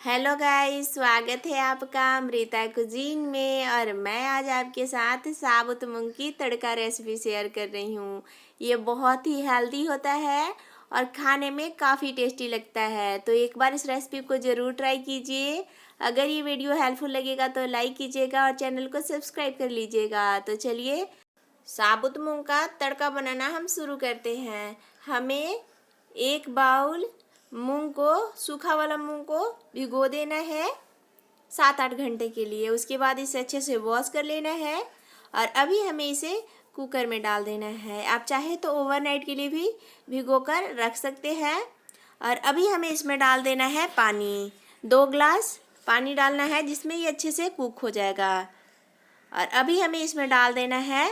Hello guys, स्वागत है आपका अमृता कुजीन में। और मैं आज आपके साथ साबुत मूंग की तड़का रेसिपी शेयर कर रही हूँ। ये बहुत ही हेल्दी होता है और खाने में काफ़ी टेस्टी लगता है। तो एक बार इस रेसिपी को ज़रूर ट्राई कीजिए। अगर ये वीडियो हेल्पफुल लगेगा तो लाइक कीजिएगा और चैनल को सब्सक्राइब कर लीजिएगा। तो चलिए साबुत मूंग का तड़का बनाना हम शुरू करते हैं। हमें एक बाउल मूंग को, सूखा वाला मूंग को भिगो देना है 7-8 घंटे के लिए। उसके बाद इसे अच्छे से वॉश कर लेना है और अभी हमें इसे कुकर में डाल देना है। आप चाहे तो ओवरनाइट के लिए भी भिगो कर रख सकते हैं। और अभी हमें इसमें डाल देना है पानी। 2 ग्लास पानी डालना है जिसमें ये अच्छे से कुक हो जाएगा। और अभी हमें इसमें डाल देना है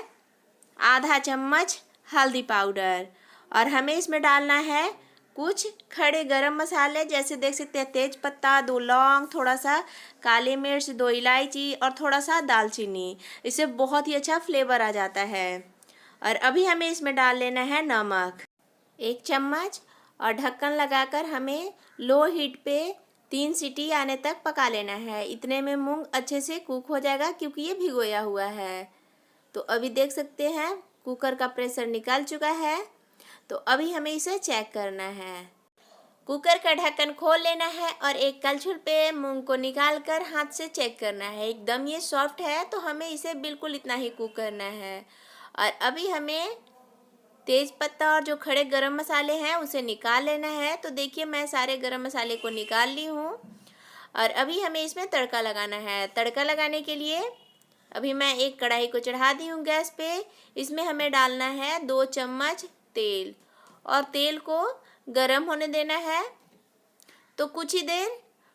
आधा चम्मच हल्दी पाउडर। और हमें इसमें डालना है कुछ खड़े गरम मसाले, जैसे देख सकते हैं तेज पत्ता, 2 लौंग, थोड़ा सा काली मिर्च, 2 इलायची और थोड़ा सा दालचीनी। इससे बहुत ही अच्छा फ्लेवर आ जाता है। और अभी हमें इसमें डाल लेना है नमक 1 चम्मच और ढक्कन लगाकर हमें लो हीट पे 3 सीटी आने तक पका लेना है। इतने में मूंग अच्छे से कुक हो जाएगा क्योंकि ये भिगोया हुआ है। तो अभी देख सकते हैं कुकर का प्रेशर निकल चुका है। तो अभी हमें इसे चेक करना है। कुकर का ढक्कन खोल लेना है और एक कलछुल पे मूंग को निकाल कर हाथ से चेक करना है। एकदम ये सॉफ्ट है तो हमें इसे बिल्कुल इतना ही कुक करना है। और अभी हमें तेज पत्ता और जो खड़े गरम मसाले हैं उसे निकाल लेना है। तो देखिए मैं सारे गरम मसाले को निकाल ली हूँ। और अभी हमें इसमें तड़का लगाना है। तड़का लगाने के लिए अभी मैं एक कढ़ाई को चढ़ा दी हूँ गैस पे। इसमें हमें डालना है 2 चम्मच तेल और तेल को गरम होने देना है। तो कुछ ही देर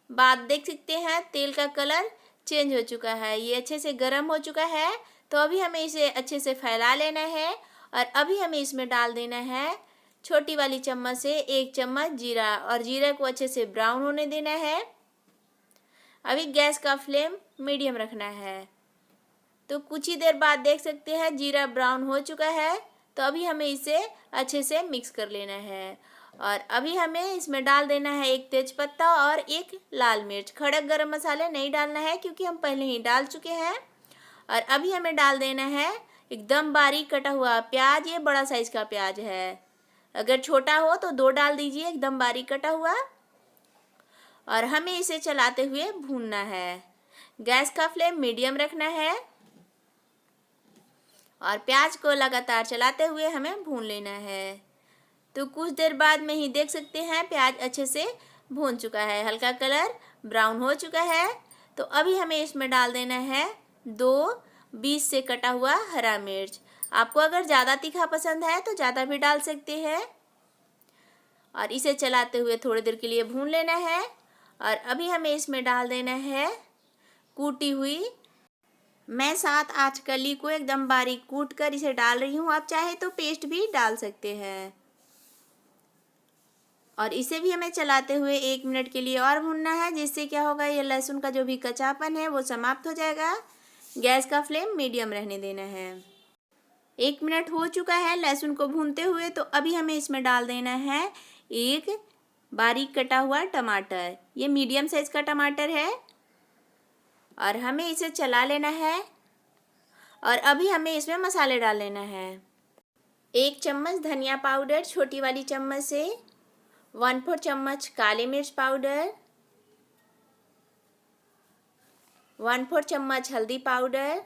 बाद देख सकते हैं तेल का कलर चेंज हो चुका है, ये अच्छे से गरम हो चुका है। तो अभी हमें इसे अच्छे से फैला लेना है। और अभी हमें इसमें डाल देना है छोटी वाली चम्मच से 1 चम्मच जीरा और जीरा को अच्छे से ब्राउन होने देना है। अभी गैस का फ्लेम मीडियम रखना है। तो कुछ ही देर बाद देख सकते हैं जीरा ब्राउन हो चुका है। तो अभी हमें इसे अच्छे से मिक्स कर लेना है। और अभी हमें इसमें डाल देना है 1 तेजपत्ता और 1 लाल मिर्च। खड़े गरम मसाले नहीं डालना है क्योंकि हम पहले ही डाल चुके हैं। और अभी हमें डाल देना है एकदम बारीक कटा हुआ प्याज। ये बड़ा साइज का प्याज है, अगर छोटा हो तो 2 डाल दीजिए, एकदम बारीक कटा हुआ। और हमें इसे चलाते हुए भूनना है। गैस का फ्लेम मीडियम रखना है और प्याज को लगातार चलाते हुए हमें भून लेना है। तो कुछ देर बाद में ही देख सकते हैं प्याज अच्छे से भून चुका है, हल्का कलर ब्राउन हो चुका है। तो अभी हमें इसमें डाल देना है 2 बीच से कटा हुआ हरा मिर्च। आपको अगर ज़्यादा तीखा पसंद है तो ज़्यादा भी डाल सकते हैं। और इसे चलाते हुए थोड़ी देर के लिए भून लेना है। और अभी हमें इसमें डाल देना है कूटी हुई, मैं 7-8 कली को एकदम बारीक कूट कर इसे डाल रही हूँ। आप चाहे तो पेस्ट भी डाल सकते हैं। और इसे भी हमें चलाते हुए 1 मिनट के लिए और भूनना है, जिससे क्या होगा, ये लहसुन का जो भी कच्चापन है वो समाप्त हो जाएगा। गैस का फ्लेम मीडियम रहने देना है। 1 मिनट हो चुका है लहसुन को भूनते हुए। तो अभी हमें इसमें डाल देना है 1 बारीक कटा हुआ टमाटर। ये मीडियम साइज का टमाटर है। और हमें इसे चला लेना है। और अभी हमें इसमें मसाले डाल लेना है। 1 चम्मच धनिया पाउडर छोटी वाली चम्मच से, 1/4 चम्मच काली मिर्च पाउडर, 1/4 चम्मच हल्दी पाउडर,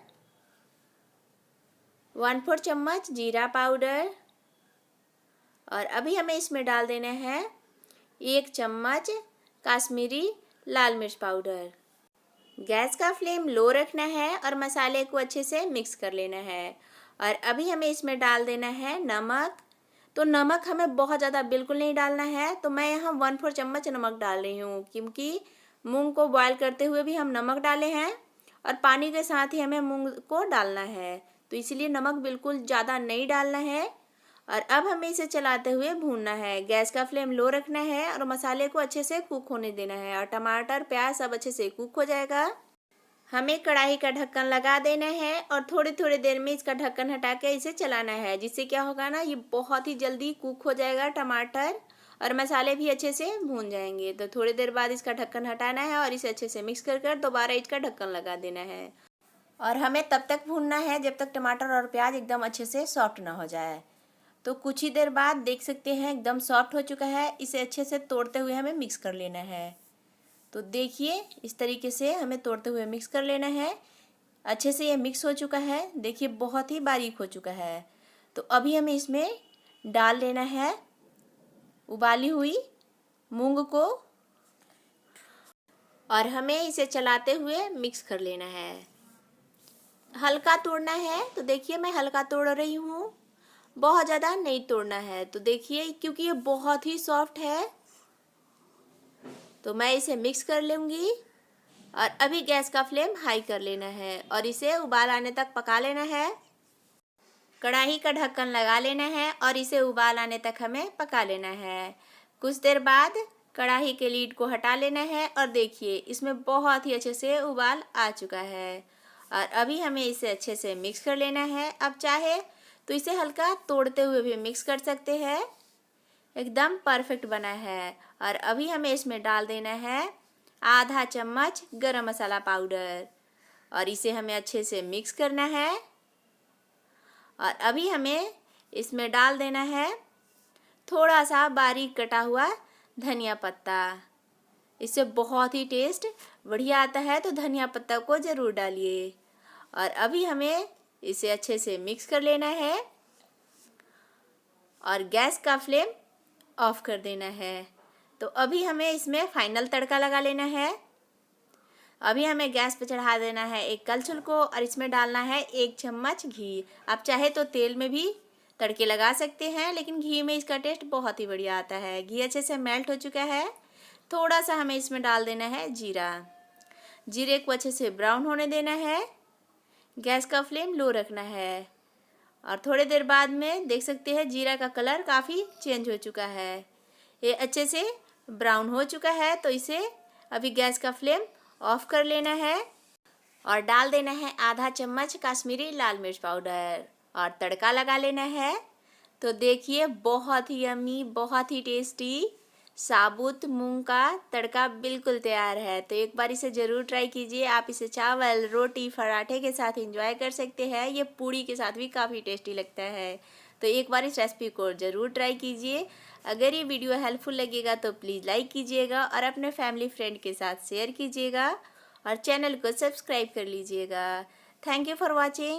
1/4 चम्मच जीरा पाउडर। और अभी हमें इसमें डाल देना है 1 चम्मच काश्मीरी लाल मिर्च पाउडर। गैस का फ्लेम लो रखना है और मसाले को अच्छे से मिक्स कर लेना है। और अभी हमें इसमें डाल देना है नमक। तो नमक हमें बहुत ज़्यादा बिल्कुल नहीं डालना है। तो मैं यहाँ 1/4 चम्मच नमक डाल रही हूँ क्योंकि मूंग को बॉयल करते हुए भी हम नमक डाले हैं और पानी के साथ ही हमें मूंग को डालना है। तो इसलिए नमक बिल्कुल ज़्यादा नहीं डालना है। और अब हमें इसे चलाते हुए भूनना है। गैस का फ्लेम लो रखना है और मसाले को अच्छे से कुक होने देना है। और टमाटर प्याज सब अच्छे से कुक हो जाएगा। हमें कढ़ाई का ढक्कन लगा देना है और थोड़ी थोड़ी देर में इसका ढक्कन हटा के इसे चलाना है, जिससे क्या होगा ना, ये बहुत ही जल्दी कुक हो जाएगा टमाटर और मसाले भी अच्छे से भून जाएंगे। तो थोड़ी देर बाद इसका ढक्कन हटाना है और इसे अच्छे से मिक्स कर कर दोबारा इसका ढक्कन लगा देना है। और हमें तब तक भूनना है जब तक टमाटर और प्याज एकदम अच्छे से सॉफ्ट ना हो जाए। तो कुछ ही देर बाद देख सकते हैं एकदम सॉफ्ट हो चुका है। इसे अच्छे से तोड़ते हुए हमें मिक्स कर लेना है। तो देखिए इस तरीके से हमें तोड़ते हुए मिक्स कर लेना है। अच्छे से ये मिक्स हो चुका है, देखिए बहुत ही बारीक हो चुका है। तो अभी हमें इसमें डाल लेना है उबाली हुई मूंग को और हमें इसे चलाते हुए मिक्स कर लेना है। हल्का तोड़ना है, तो देखिए मैं हल्का तोड़ रही हूँ, बहुत ज़्यादा नहीं तोड़ना है। तो देखिए क्योंकि ये बहुत ही सॉफ्ट है तो मैं इसे मिक्स कर लूँगी। और अभी गैस का फ्लेम हाई कर लेना है और इसे उबाल आने तक पका लेना है। कढ़ाई का ढक्कन लगा लेना है और इसे उबाल आने तक हमें पका लेना है। कुछ देर बाद कढ़ाई के लीड को हटा लेना है और देखिए इसमें बहुत ही अच्छे से उबाल आ चुका है। और अभी हमें इसे अच्छे से मिक्स कर लेना है। अब चाहे तो इसे हल्का तोड़ते हुए भी मिक्स कर सकते हैं, एकदम परफेक्ट बना है। और अभी हमें इसमें डाल देना है आधा चम्मच गरम मसाला पाउडर और इसे हमें अच्छे से मिक्स करना है। और अभी हमें इसमें डाल देना है थोड़ा सा बारीक कटा हुआ धनिया पत्ता। इससे बहुत ही टेस्ट बढ़िया आता है, तो धनिया पत्ता को ज़रूर डालिए। और अभी हमें इसे अच्छे से मिक्स कर लेना है और गैस का फ्लेम ऑफ कर देना है। तो अभी हमें इसमें फाइनल तड़का लगा लेना है। अभी हमें गैस पर चढ़ा देना है एक कलछुल को और इसमें डालना है 1 चम्मच घी। आप चाहे तो तेल में भी तड़के लगा सकते हैं, लेकिन घी में इसका टेस्ट बहुत ही बढ़िया आता है। घी अच्छे से मेल्ट हो चुका है। थोड़ा सा हमें इसमें डाल देना है जीरा। जीरे को अच्छे से ब्राउन होने देना है। गैस का फ्लेम लो रखना है और थोड़ी देर बाद में देख सकते हैं जीरा का कलर काफ़ी चेंज हो चुका है। ये अच्छे से ब्राउन हो चुका है, तो इसे अभी गैस का फ्लेम ऑफ कर लेना है और डाल देना है आधा चम्मच कश्मीरी लाल मिर्च पाउडर और तड़का लगा लेना है। तो देखिए बहुत ही यम्मी, बहुत ही टेस्टी साबुत मूंग का तड़का बिल्कुल तैयार है। तो एक बार इसे ज़रूर ट्राई कीजिए। आप इसे चावल, रोटी, पराठे के साथ एंजॉय कर सकते हैं। ये पूड़ी के साथ भी काफ़ी टेस्टी लगता है। तो एक बार इस रेसिपी को ज़रूर ट्राई कीजिए। अगर ये वीडियो हेल्पफुल लगेगा तो प्लीज़ लाइक कीजिएगा और अपने फैमिली फ्रेंड के साथ शेयर कीजिएगा और चैनल को सब्सक्राइब कर लीजिएगा। Thank you for watching.